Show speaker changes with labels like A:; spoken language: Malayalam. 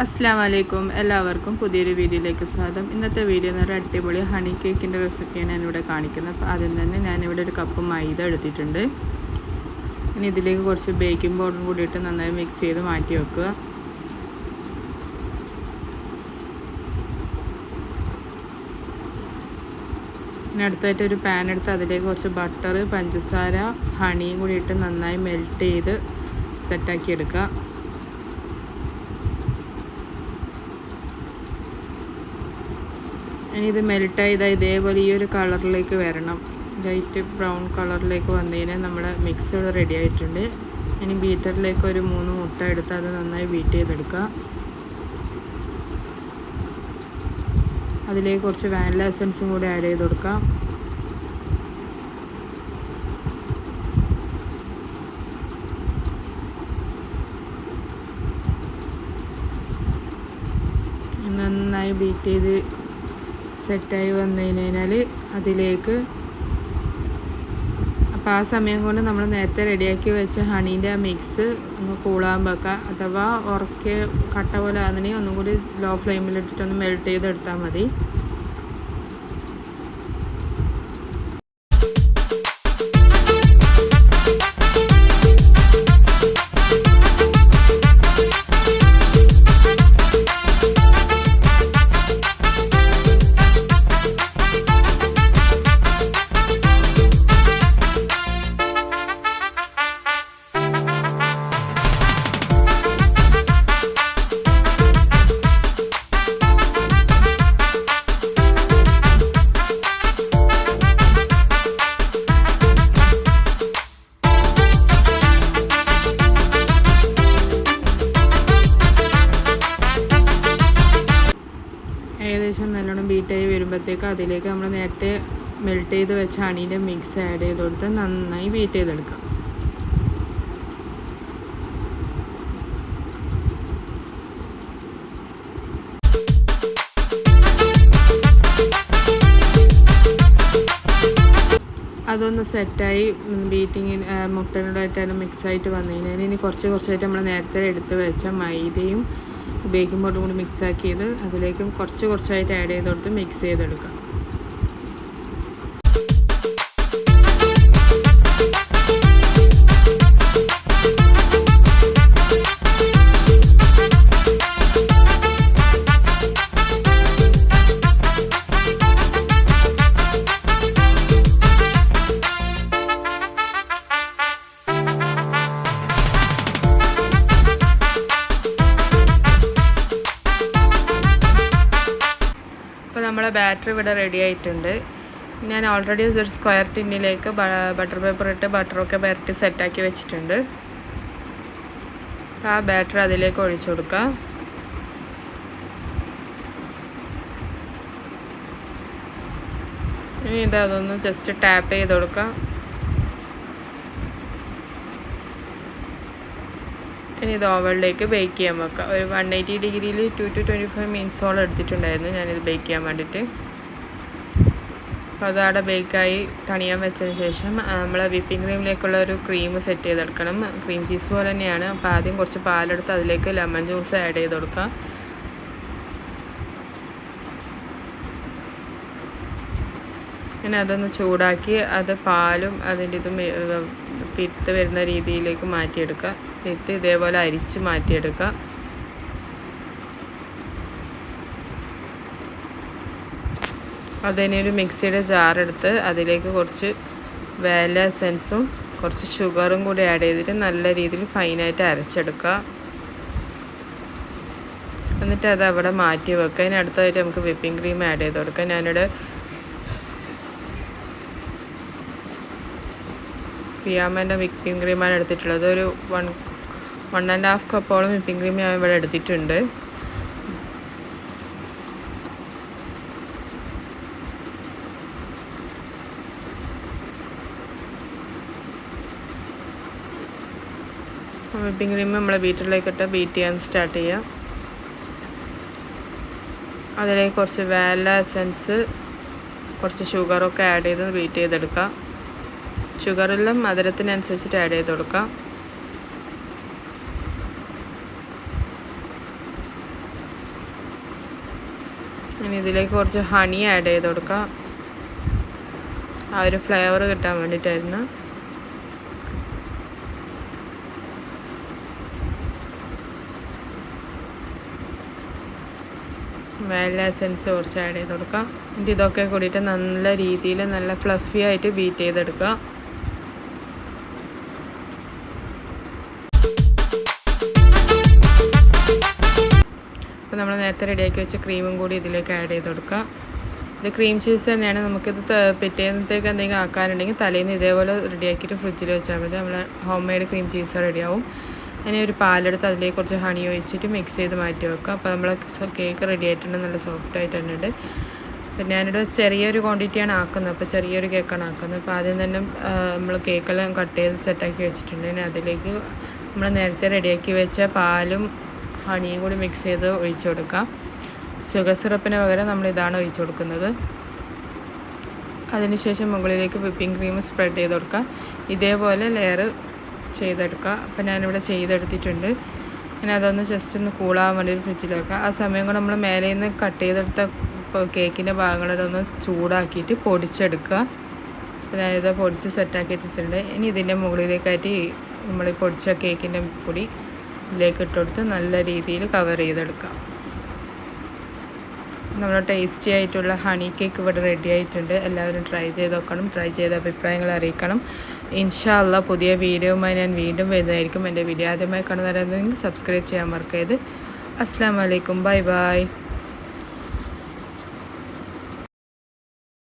A: അസ്സലാമലൈക്കും, എല്ലാവർക്കും പുതിയൊരു വീഡിയോയിലേക്ക് സ്വാഗതം. ഇന്നത്തെ വീഡിയോ എന്ന് പറഞ്ഞാൽ അടിപൊളി ഹണി കേക്കിൻ്റെ റെസിപ്പിയാണ് ഞാനിവിടെ കാണിക്കുന്നത്. അപ്പോൾ ആദ്യം തന്നെ ഞാനിവിടെ ഒരു കപ്പ് മൈദ എടുത്തിട്ടുണ്ട്. ഇനി ഇതിലേക്ക് കുറച്ച് ബേക്കിംഗ് പൗഡർ കൂടിയിട്ട് നന്നായി മിക്സ് ചെയ്ത് മാറ്റി വെക്കുക. ഇനി അടുത്തായിട്ട് ഒരു പാൻ എടുത്ത് അതിലേക്ക് കുറച്ച് ബട്ടർ, പഞ്ചസാര, ഹണിയും കൂടി ഇട്ട് നന്നായി മെൽറ്റ് ചെയ്ത് സെറ്റാക്കി എടുക്കുക. ഇനി ഇത് മെൽറ്റ് ചെയ്താൽ ഇതേപോലെ ഈ ഒരു കളറിലേക്ക് വരണം. ലൈറ്റ് ബ്രൗൺ കളറിലേക്ക് വന്നതിന് നമ്മുടെ മിക്സ് ഇവിടെ റെഡി ആയിട്ടുണ്ട്. ഇനി ബീറ്ററിലേക്ക് ഒരു 3 മുട്ട എടുത്ത് അത് നന്നായി ബീറ്റ് ചെയ്തെടുക്കുക. അതിലേക്ക് കുറച്ച് വാനില എസൻസും കൂടി ആഡ് ചെയ്ത് കൊടുക്കാം. നന്നായി ബീറ്റ് ചെയ്ത് സെറ്റായി വന്നു കഴിഞ്ഞാൽ അതിലേക്ക് അപ്പോൾ ആ സമയം കൊണ്ട് നമ്മൾ നേരത്തെ റെഡിയാക്കി വെച്ച ഹണീൻ്റെ ആ മിക്സ് ഒന്ന് കൂളാൻ വെക്കുക. അഥവാ ഉറക്കെ കട്ട പോലെ ആണെന്നുണ്ടെങ്കിൽ ഒന്നും കൂടി ലോ ഫ്ലെയിമിലിട്ടിട്ടൊന്ന് മെൽറ്റ് ചെയ്തെടുത്താൽ മതി. ഏകദേശം നല്ലോണം ബീറ്റായി വരുമ്പോഴത്തേക്ക് അതിലേക്ക് നമ്മൾ നേരത്തെ മെൽറ്റ് ചെയ്ത് വെച്ച ഹണീൻ്റെ മിക്സ് ആഡ് ചെയ്ത് കൊടുത്ത് നന്നായി ബീറ്റ് ചെയ്തെടുക്കാം. അതൊന്ന് സെറ്റായി മുട്ടനോടായിട്ടാണ് മിക്സായിട്ട് വന്നു കഴിഞ്ഞാൽ ഇനി കുറച്ചായിട്ട് നമ്മൾ നേരത്തെ എടുത്ത് വെച്ച മൈദയും ബേക്കിംഗ് പൗഡറും കൂടി മിക്സ് ആക്കിയത് അതിലേക്ക് കുറച്ചായിട്ട് ആഡ് ചെയ്ത് കൊടുത്ത് മിക്സ് ചെയ്തെടുക്കാം. അപ്പോൾ നമ്മളെ ബാറ്റർ ഇവിടെ റെഡി ആയിട്ടുണ്ട്. ഞാൻ ഓൾറെഡി ഒരു സ്ക്വയർ ടിന്നിലേക്ക് ബട്ടർ പേപ്പർ ഇട്ട് ബട്ടറൊക്കെ പുരട്ടി സെറ്റാക്കി വെച്ചിട്ടുണ്ട്. ആ ബാറ്റർ അതിലേക്ക് ഒഴിച്ചു കൊടുക്കുക. ഇനി അതൊന്ന് ജസ്റ്റ് ടാപ്പ് ചെയ്ത് കൊടുക്കുക. ഇനി ഇത് ഓവനിലേക്ക് ബേക്ക് ചെയ്യാൻ വെക്കുക. ഒരു 180 ഡിഗ്രിയിൽ 2 to 25 മിനിറ്റ്സോളം എടുത്തിട്ടുണ്ടായിരുന്നു ഞാനിത് ബേക്ക് ചെയ്യാൻ വേണ്ടിയിട്ട്. അപ്പോൾ അതവിടെ ബേക്കായി തണിയാൻ വെച്ചതിന് ശേഷം നമ്മൾ വിപ്പിംഗ് ക്രീമിലേക്കുള്ള ഒരു ക്രീം സെറ്റ് ചെയ്തെടുക്കണം. ക്രീം ചീസ് പോലെ തന്നെയാണ്. അപ്പോൾ ആദ്യം കുറച്ച് പാലെടുത്ത് അതിലേക്ക് ലെമൺ ജ്യൂസ് ആഡ് ചെയ്ത് കൊടുക്കുക. പിന്നെ അതൊന്ന് ചൂടാക്കി അത് പാലും അതിൻ്റെ ഇതും പിരുത്ത് വരുന്ന രീതിയിലേക്ക് മാറ്റിയെടുക്കുക. പിരുത്ത് ഇതേപോലെ അരിച്ച് മാറ്റിയെടുക്കുക. അതിനൊരു മിക്സിയുടെ ജാറെടുത്ത് അതിലേക്ക് കുറച്ച് വാനില എസൻസും കുറച്ച് ഷുഗറും കൂടി ആഡ് ചെയ്തിട്ട് നല്ല രീതിയിൽ ഫൈനായിട്ട് അരച്ചെടുക്കുക. എന്നിട്ട് അത് അവിടെ മാറ്റി വെക്കുക. അതിന് അടുത്തതായിട്ട് നമുക്ക് വിപ്പിംഗ് ക്രീം ആഡ് ചെയ്ത് കൊടുക്കാം. ഞാനിവിടെ ഫിയാമേൻ്റെ വിപ്പിംഗ് ക്രീമാണ് എടുത്തിട്ടുള്ളത്. ഒരു 1.5 കപ്പോളം വിപ്പിംഗ് ക്രീം ഞാൻ ഇവിടെ എടുത്തിട്ടുണ്ട്. വിപ്പിംഗ് ക്രീം നമ്മളെ ബീറ്ററിലേക്കിട്ട് ബീറ്റ് ചെയ്യാൻ സ്റ്റാർട്ട് ചെയ്യാം. അതിലേക്ക് കുറച്ച് വാനില എസൻസ്, കുറച്ച് ഷുഗറൊക്കെ ആഡ് ചെയ്ത് ബീറ്റ് ചെയ്തെടുക്കാം. ഷുഗറെല്ലാം മധുരത്തിനനുസരിച്ചിട്ട് ആഡ് ചെയ്ത് കൊടുക്കാം. ഇനി ഇതിലേക്ക് കുറച്ച് ഹണി ആഡ് ചെയ്ത് കൊടുക്കാം. ആ ഒരു ഫ്ലേവർ കിട്ടാൻ വേണ്ടിയിട്ടായിരുന്നു. വാനില എസൻസ് കുറച്ച് ആഡ് ചെയ്ത് കൊടുക്കാം. എന്നിട്ട് ഇതൊക്കെ കൂടിയിട്ട് നല്ല രീതിയിൽ നല്ല ഫ്ലഫി ആയിട്ട് ബീറ്റ് ചെയ്തെടുക്കുക. അപ്പോൾ നമ്മൾ നേരത്തെ റെഡിയാക്കി വെച്ച ക്രീമും കൂടി ഇതിലേക്ക് ആഡ് ചെയ്ത് കൊടുക്കുക. ഇത് ക്രീം ചീസ് തന്നെയാണ്. നമുക്കിത് പിറ്റേന്നത്തേക്ക് എന്തെങ്കിലും ആക്കാനുണ്ടെങ്കിൽ തലേന്ന് ഇതേപോലെ റെഡിയാക്കിയിട്ട് ഫ്രിഡ്ജിൽ വെച്ചാൽ മതി. നമ്മൾ ഹോം മെയ്ഡ് ക്രീം ചീസ് റെഡിയാവും. ഇനി ഒരു പാലെടുത്ത് അതിലേക്ക് കുറച്ച് ഹണി ഒഴിച്ചിട്ട് മിക്സ് ചെയ്ത് മാറ്റി വെക്കുക. അപ്പോൾ നമ്മൾ കേക്ക് റെഡി ആയിട്ടുണ്ട്, നല്ല സോഫ്റ്റ് ആയിട്ടുണ്ട്. അപ്പോൾ ഞാനിവിടെ ചെറിയൊരു ക്വാണ്ടിറ്റിയാണ് ആക്കുന്നത്, അപ്പോൾ ചെറിയൊരു കേക്കാണ് ആക്കുന്നത്. അപ്പോൾ ആദ്യം തന്നെ നമ്മൾ കേക്കെല്ലാം കട്ട് ചെയ്ത് സെറ്റാക്കി വെച്ചിട്ടുണ്ട്. ഇനി അതിലേക്ക് നമ്മൾ നേരത്തെ റെഡിയാക്കി വെച്ച പാലും ഹണിയും കൂടി മിക്സ് ചെയ്ത് ഒഴിച്ചു കൊടുക്കാം. ഷുഗർ സിറപ്പിന് പകരം നമ്മൾ ഇതാണ് ഒഴിച്ചു കൊടുക്കുന്നത്. അതിനുശേഷം മുകളിലേക്ക് വിപ്പിംഗ് ക്രീം സ്പ്രെഡ് ചെയ്ത് കൊടുക്കുക. ഇതേപോലെ ലെയർ ചെയ്തെടുക്കുക. അപ്പോൾ ഞാനിവിടെ ചെയ്തെടുത്തിട്ടുണ്ട്. ഇനി അതൊന്ന് ജസ്റ്റ് ഒന്ന് കൂളാകാൻ വേണ്ടി ഫ്രിഡ്ജിൽ വെക്കുക. ആ സമയം കൊണ്ട് നമ്മൾ മേലെ നിന്ന് കട്ട് ചെയ്തെടുത്ത കേക്കിൻ്റെ ഭാഗങ്ങളൊന്ന് ചൂടാക്കിയിട്ട് പൊടിച്ചെടുക്കുക. അതായത് പൊടിച്ച് സെറ്റാക്കിയിട്ടുണ്ട്. ഇനി ഇതിൻ്റെ മുകളിലേക്കായിട്ട് നമ്മൾ പൊടിച്ച കേക്കിൻ്റെ പൊടി ഇതിലേക്ക് ഇട്ടുകൊടുത്ത് നല്ല രീതിയിൽ കവർ ചെയ്തെടുക്കാം. നമ്മൾ ടേസ്റ്റി ആയിട്ടുള്ള ഹണി കേക്ക് ഇവിടെ റെഡി ആയിട്ടുണ്ട്. എല്ലാവരും ട്രൈ ചെയ്ത് നോക്കണം. ട്രൈ ചെയ്ത അഭിപ്രായങ്ങൾ അറിയിക്കണം. ഇൻഷാ അല്ലാഹ് പുതിയ വീഡിയോയുമായി ഞാൻ വീണ്ടും വരുന്നതായിരിക്കും. എൻ്റെ വീഡിയോ ആദ്യമായി കാണുന്നവരാണെങ്കിൽ സബ്സ്ക്രൈബ് ചെയ്യാൻ മറക്കരുത്. അസ്സലാമു അലൈക്കും. Bye bye.